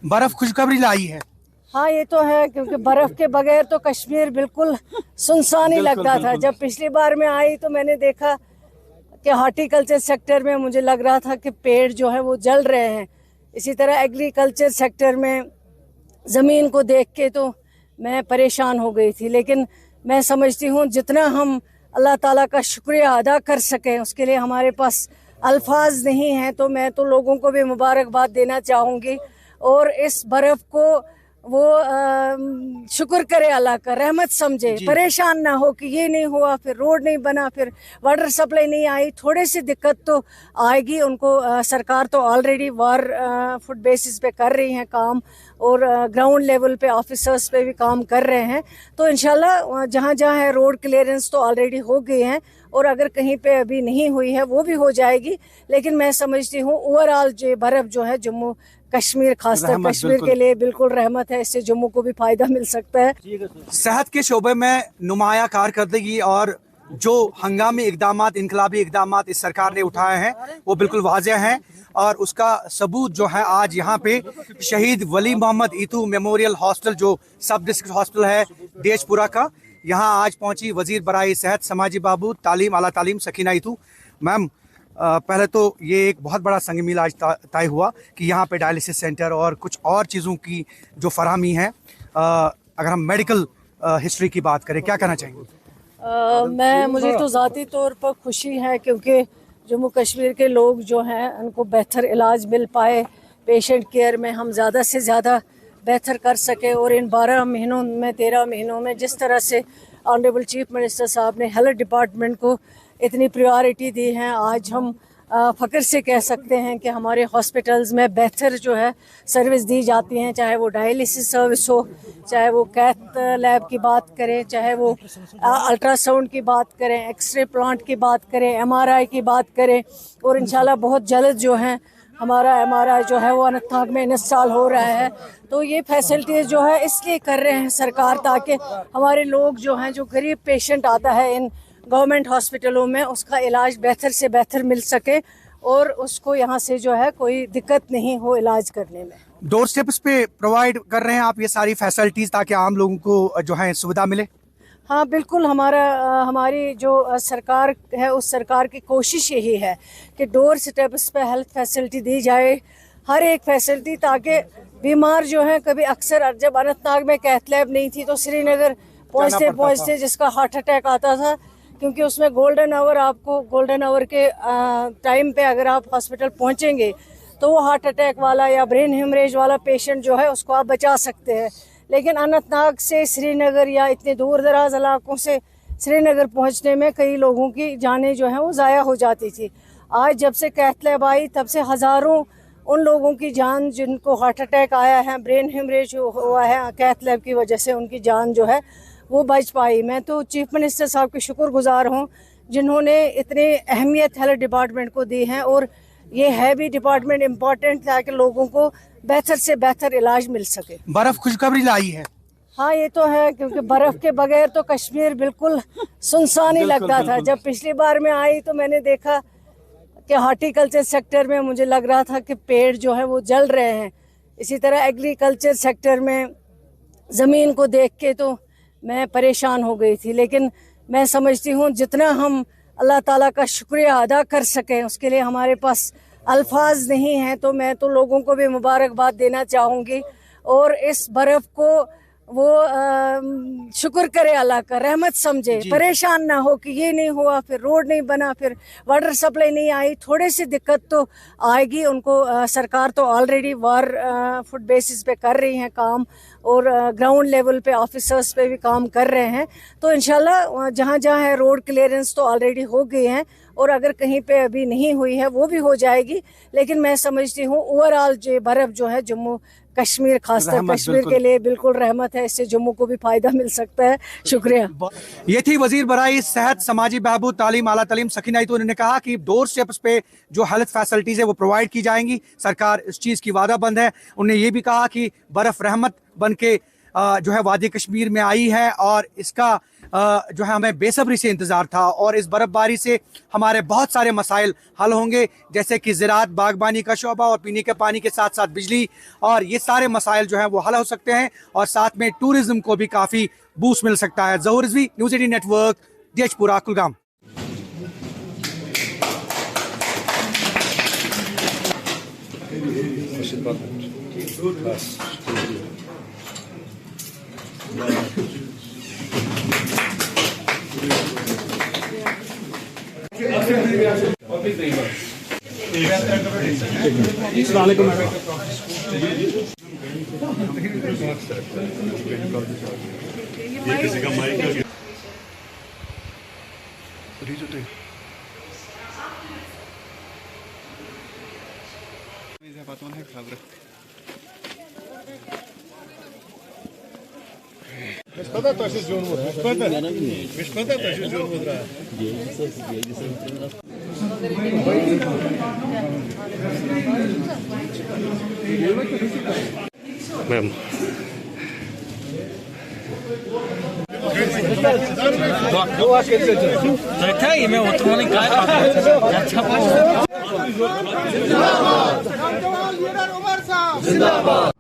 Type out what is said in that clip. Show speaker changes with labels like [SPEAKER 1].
[SPEAKER 1] बर्फ खुशखबरी लाई है।
[SPEAKER 2] हाँ ये तो है, क्योंकि बर्फ के बगैर तो कश्मीर बिल्कुल सुनसान ही लगता था। जब पिछली बार मैं आई तो मैंने देखा कि हॉर्टिकल्चर सेक्टर में मुझे लग रहा था कि पेड़ जो है वो जल रहे हैं। इसी तरह एग्रीकल्चर सेक्टर में ज़मीन को देख के तो मैं परेशान हो गई थी। लेकिन मैं समझती हूँ जितना हम अल्लाह ताला का शुक्रिया अदा कर सकें उसके लिए हमारे पास अल्फाज नहीं हैं। तो मैं तो लोगों को भी मुबारकबाद देना चाहूँगी और इस बर्फ़ को वो शुक्र करे, अल्लाह का रहमत समझे, परेशान ना हो कि ये नहीं हुआ, फिर रोड नहीं बना, फिर वाटर सप्लाई नहीं आई। थोड़ी सी दिक्कत तो आएगी उनको। सरकार तो ऑलरेडी फुट बेसिस पे कर रही है काम और ग्राउंड लेवल पे ऑफिसर्स पे भी काम कर रहे हैं। तो इंशाल्लाह जहाँ जहाँ है रोड क्लियरेंस तो ऑलरेडी हो गई हैं और अगर कहीं पे अभी नहीं हुई है वो भी हो जाएगी। लेकिन मैं समझती हूँ ओवरऑल जो बर्फ़ जो है जम्मू कश्मीर, खासकर कश्मीर के लिए बिल्कुल रहमत है। इससे जम्मू को भी फायदा मिल सकता है।
[SPEAKER 1] सेहत के शोबे में नुमाया कारकर्दगी और जो हंगामी इकदामात, इनकलाबी इकदामात इस सरकार ने उठाए हैं वो बिल्कुल वाज़ेह हैं और उसका सबूत जो है आज यहाँ पे शहीद वली मोहम्मद ईतू मेमोरियल हॉस्टल जो सब डिस्ट्रिक्ट हॉस्टल है देशपुरा का, यहाँ आज पहुँची वजीर बराए सेहत, समाजी बहबूद, तालीम, आला तालीम सकीना ईतू। मैम, पहले तो ये एक बहुत बड़ा संग मील आज तय हुआ कि यहाँ पे डायलिसिस सेंटर और कुछ और चीज़ों की जो फराहमी है। अगर हम मेडिकल हिस्ट्री की बात करें, क्या कहना चाहेंगे?
[SPEAKER 2] मुझे तो ज़ाती तौर पर खुशी है क्योंकि जम्मू कश्मीर के लोग जो हैं उनको बेहतर इलाज मिल पाए, पेशेंट केयर में हम ज़्यादा से ज़्यादा बेहतर कर सके। और इन 12 महीनों में, 13 महीनों में जिस तरह से ऑनरेबल चीफ मिनिस्टर साहब ने हेल्थ डिपार्टमेंट को इतनी प्रायोरिटी दी है, आज हम फ़ख्र से कह सकते हैं कि हमारे हॉस्पिटल्स में बेहतर जो है सर्विस दी जाती हैं। चाहे वो डायलिसिस सर्विस हो, चाहे वो कैथ लैब की बात करें, चाहे वो अल्ट्रासाउंड की बात करें, एक्सरे प्लांट की बात करें, MRI की बात करें। और इंशाल्लाह बहुत जल्द जो है हमारा MRI जो है वो अनंतनाग में इंस्टॉल हो रहा है। तो ये फैसिलिटीज़ जो है इसलिए कर रहे हैं सरकार ताकि हमारे लोग जो हैं, जो गरीब पेशेंट आता है इन गवर्नमेंट हॉस्पिटलों में, उसका इलाज बेहतर से बेहतर मिल सके और उसको यहाँ से जो है कोई दिक्कत नहीं हो इलाज करने में।
[SPEAKER 1] डोर स्टेप्स पे प्रोवाइड कर रहे हैं आप ये सारी फैसिलिटीज़ ताकि आम लोगों को जो है सुविधा मिले?
[SPEAKER 2] हाँ बिल्कुल, हमारी जो सरकार है उस सरकार की कोशिश यही है कि डोर स्टेप्स पे हेल्थ फैसिलिटी दी जाए, हर एक फैसिलिटी, ताकि बीमार जो है कभी अक्सर जब अनंतनाग में कैथ लैब नहीं थी तो श्रीनगर पहुँचते पहुँचते जिसका हार्ट अटैक आता था, क्योंकि उसमें गोल्डन आवर के टाइम पे अगर आप हॉस्पिटल पहुँचेंगे तो वो हार्ट अटैक वाला या ब्रेन हेमरेज वाला पेशेंट जो है उसको आप बचा सकते हैं। लेकिन अनंतनाग से श्रीनगर या इतने दूर दराज इलाकों से श्रीनगर पहुंचने में कई लोगों की जानें जो हैं वो ज़ाया हो जाती थी। आज जब से कैथ लैब आई तब से हज़ारों उन लोगों की जान जिनको हार्ट अटैक आया है, ब्रेन हेमरेज हुआ है, कैथ लैब की वजह से उनकी जान जो है वो बच पाई। मैं तो चीफ मिनिस्टर साहब की शुक्रगुजार हूँ जिन्होंने इतनी अहमियत हेल्थ डिपार्टमेंट को दी है और ये है भी डिपार्टमेंट इम्पोर्टेंट ताकि लोगों को बेहतर से बेहतर इलाज मिल सके।
[SPEAKER 1] बर्फ खुशखबरी लाई है।
[SPEAKER 2] हाँ ये तो है, क्योंकि बर्फ के बगैर तो कश्मीर बिल्कुल सुनसान ही लगता था। जब पिछली बार मैं आई तो मैंने देखा कि हॉर्टिकल्चर सेक्टर में मुझे लग रहा था कि पेड़ जो है वो जल रहे हैं। इसी तरह एग्रीकल्चर सेक्टर में ज़मीन को देख के तो मैं परेशान हो गई थी। लेकिन मैं समझती हूँ जितना हम अल्लाह ताला का शुक्रिया अदा कर सकें उसके लिए हमारे पास अल्फाज नहीं हैं। तो मैं तो लोगों को भी मुबारकबाद देना चाहूँगी और इस बर्फ़ को वो शुक्र करे, अल्लाह का रहमत समझे, परेशान ना हो कि ये नहीं हुआ, फिर रोड नहीं बना, फिर वाटर सप्लाई नहीं आई। थोड़ी सी दिक्कत तो आएगी उनको। सरकार तो ऑलरेडी फुट बेसिस पे कर रही है काम और ग्राउंड लेवल पे ऑफिसर्स पे भी काम कर रहे हैं। तो इंशाल्लाह जहाँ जहाँ है रोड क्लियरेंस तो ऑलरेडी हो गई हैं और अगर कहीं पे अभी नहीं हुई है वो भी हो जाएगी। लेकिन मैं समझती हूँ ओवरऑल जो बर्फ़ जो है जम्मू कश्मीर, खासकर कश्मीर के लिए बिल्कुल रहमत है। इससे जम्मू को भी फायदा मिल सकता है। शुक्रिया।
[SPEAKER 1] ये थी वजीर बराए सेहत, समाजी बहबूद, तालीम, आला तालीम सकीना ईतू। उन्होंने कहा कि डोर स्टेप्स पे जो हेल्थ फैसिलिटीज़ है वो प्रोवाइड की जाएंगी, सरकार इस चीज़ की वादाबंद है। उन्होंने ये भी कहा कि बर्फ़ रहमत बन के जो है वादी कश्मीर में आई है और इसका जो है हमें बेसब्री से इंतज़ार था और इस बर्फ़बारी से हमारे बहुत सारे मसाइल हल होंगे, जैसे कि ज़राअत, बागबानी का शोबा और पीने के पानी के साथ साथ बिजली, और ये सारे मसाइल जो हैं वो हल हो सकते हैं और साथ में टूरिज़्म को भी काफ़ी बूस्ट मिल सकता है। Zahoor Rizvi, news 18 network, Deshpura, Kulgam.
[SPEAKER 3] Mesmo.
[SPEAKER 4] जिंदाबाद।